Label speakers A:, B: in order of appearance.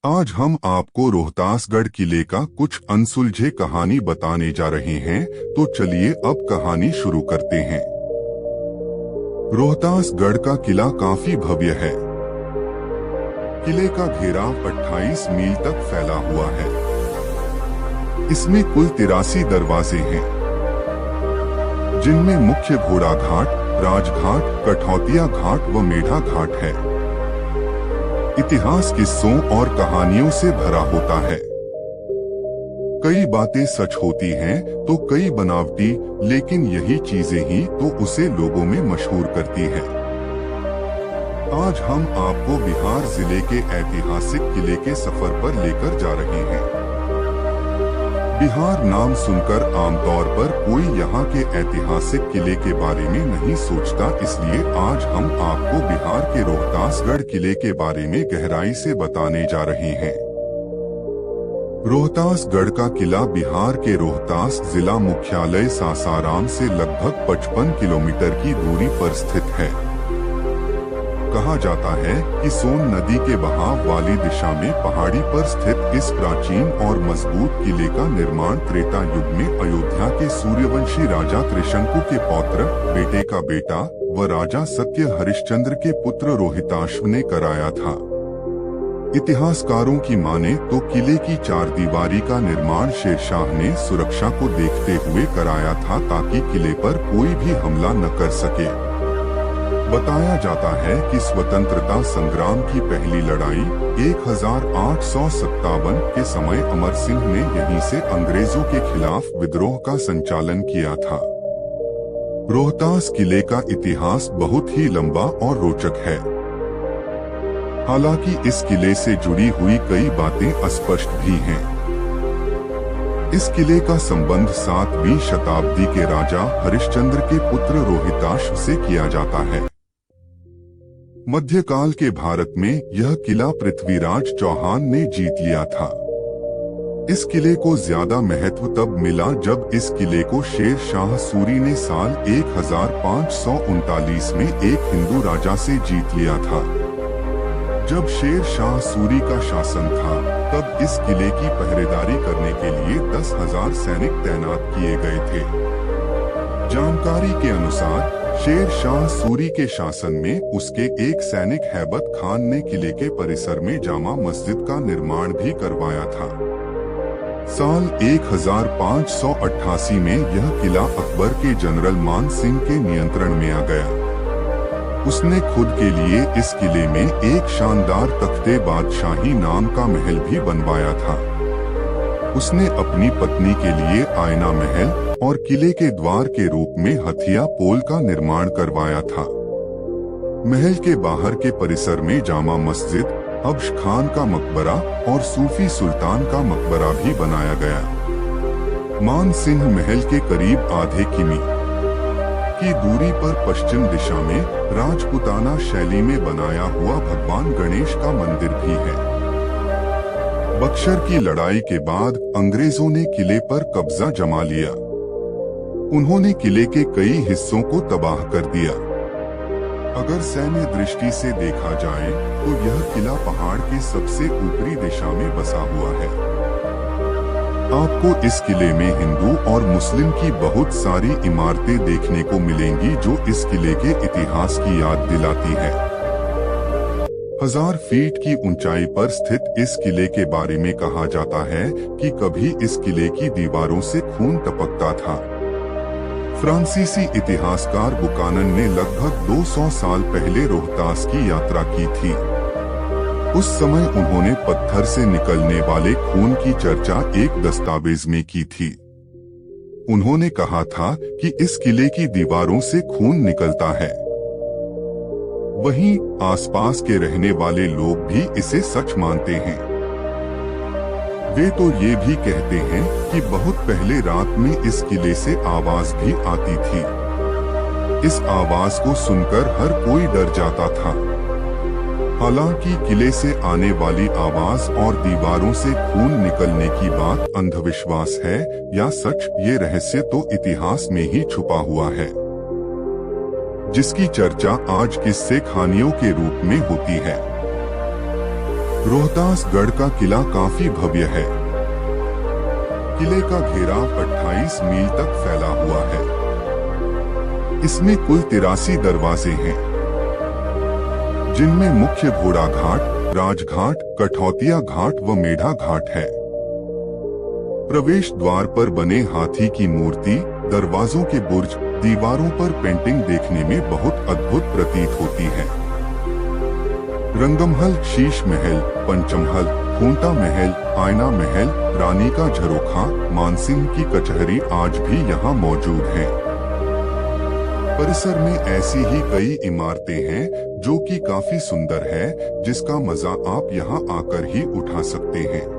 A: आज हम आपको रोहतासगढ़ किले का कुछ अनसुलझे कहानी बताने जा रहे हैं, तो चलिए अब कहानी शुरू करते हैं। रोहतासगढ़ का किला काफी भव्य है। किले का घेराव 28 मील तक फैला हुआ है। इसमें कुल 83 दरवाजे हैं, जिनमें मुख्य घोड़ा घाट, राजघाट, कठौतिया घाट व मेढा घाट है। इतिहास किस्सों और कहानियों से भरा होता है। कई बातें सच होती हैं तो कई बनावटी, लेकिन यही चीजें ही तो उसे लोगों में मशहूर करती है। आज हम आपको बिहार जिले के ऐतिहासिक किले के सफर पर लेकर जा रहे हैं। बिहार नाम सुनकर आमतौर पर कोई यहाँ के ऐतिहासिक किले के बारे में नहीं सोचता, इसलिए आज हम आपको बिहार के रोहतासगढ़ किले के बारे में गहराई से बताने जा रहे हैं। रोहतासगढ़ का किला बिहार के रोहतास जिला मुख्यालय सासाराम से लगभग 55 किलोमीटर की दूरी पर स्थित है। कहा जाता है कि सोन नदी के बहाव वाली दिशा में पहाड़ी पर स्थित इस प्राचीन और मजबूत किले का निर्माण त्रेता युग में अयोध्या के सूर्यवंशी राजा त्रिशंकु के पौत्र, बेटे का बेटा व राजा सत्य हरिश्चंद्र के पुत्र रोहिताश्व ने कराया था। इतिहासकारों की माने तो किले की चारदीवारी का निर्माण शेरशाह ने सुरक्षा को देखते हुए कराया था, ताकि किले पर कोई भी हमला न कर सके। बताया जाता है कि स्वतंत्रता संग्राम की पहली लड़ाई 1857 के समय अमर सिंह ने यहीं से अंग्रेजों के खिलाफ विद्रोह का संचालन किया था। रोहतास किले का इतिहास बहुत ही लंबा और रोचक है। हालांकि इस किले से जुड़ी हुई कई बातें अस्पष्ट भी हैं। इस किले का संबंध 7वीं शताब्दी के राजा हरिश्चंद्र के पुत्र रोहिताश्व से किया जाता है। मध्यकाल के भारत में यह किला पृथ्वीराज चौहान ने जीत लिया था। इस किले को ज्यादा महत्व तब मिला जब इस किले को शेर शाह सूरी ने साल 1539 में एक हिंदू राजा से जीत लिया था। जब शेर शाह सूरी का शासन था, तब इस किले की पहरेदारी करने के लिए 10,000 सैनिक तैनात किए गए थे। जानकारी के अनुसार शेर शाह सूरी के शासन में उसके एक सैनिक हैबत खान ने किले के परिसर में जामा मस्जिद का निर्माण भी करवाया था। साल 1588 में यह किला अकबर के जनरल मान सिंह के नियंत्रण में आ गया। उसने खुद के लिए इस किले में एक शानदार तख्ते बादशाही नाम का महल भी बनवाया था। उसने अपनी पत्नी के लिए आयना महल और किले के द्वार के रूप में हथिया पोल का निर्माण करवाया था। महल के बाहर के परिसर में जामा मस्जिद, हब्श खान का मकबरा और सूफी सुल्तान का मकबरा भी बनाया गया। मान सिंह महल के करीब आधे किमी की दूरी पर पश्चिम दिशा में राजपुताना शैली में बनाया हुआ भगवान गणेश का मंदिर भी है। बक्सर की लड़ाई के बाद अंग्रेजों ने किले पर कब्जा जमा लिया। उन्होंने किले के कई हिस्सों को तबाह कर दिया। अगर सैन्य दृष्टि से देखा जाए तो यह किला पहाड़ के सबसे ऊपरी दिशा में बसा हुआ है। आपको इस किले में हिंदू और मुस्लिम की बहुत सारी इमारतें देखने को मिलेंगी, जो इस किले के इतिहास की याद दिलाती है। 1000 फीट की ऊंचाई पर स्थित इस किले के बारे में कहा जाता है कि कभी इस किले की दीवारों से खून टपकता था। फ्रांसीसी इतिहासकार बुकानन ने लगभग 200 साल पहले रोहतास की यात्रा की थी। उस समय उन्होंने पत्थर से निकलने वाले खून की चर्चा एक दस्तावेज में की थी। उन्होंने कहा था कि इस किले की दीवारों से खून निकलता है। वहीं आसपास के रहने वाले लोग भी इसे सच मानते हैं। वे तो ये भी कहते हैं कि बहुत पहले रात में इस किले से आवाज भी आती थी। इस आवाज को सुनकर हर कोई डर जाता था। हालांकि किले से आने वाली आवाज और दीवारों से खून निकलने की बात अंधविश्वास है या सच, ये रहस्य तो इतिहास में ही छुपा हुआ है, जिसकी चर्चा आज किस्से कहानियों के रूप में होती है। रोहतासगढ़ का किला काफी भव्य है। किले का घेराव 28 मील तक फैला हुआ है। इसमें कुल 83 दरवाजे हैं, जिनमें मुख्य घोड़ा घाट, राजघाट, कठौतिया घाट व मेढा घाट है। प्रवेश द्वार पर बने हाथी की मूर्ति, दरवाजों के बुर्ज, दीवारों पर पेंटिंग देखने में बहुत अद्भुत प्रतीत होती है। रंगमहल, शीश महल, पंचमहल, खूंटा महल, आयना महल, रानी का झरोखा, मानसिंह की कचहरी आज भी यहाँ मौजूद हैं। परिसर में ऐसी ही कई इमारतें हैं जो कि काफी सुंदर है, जिसका मजा आप यहाँ आकर ही उठा सकते हैं।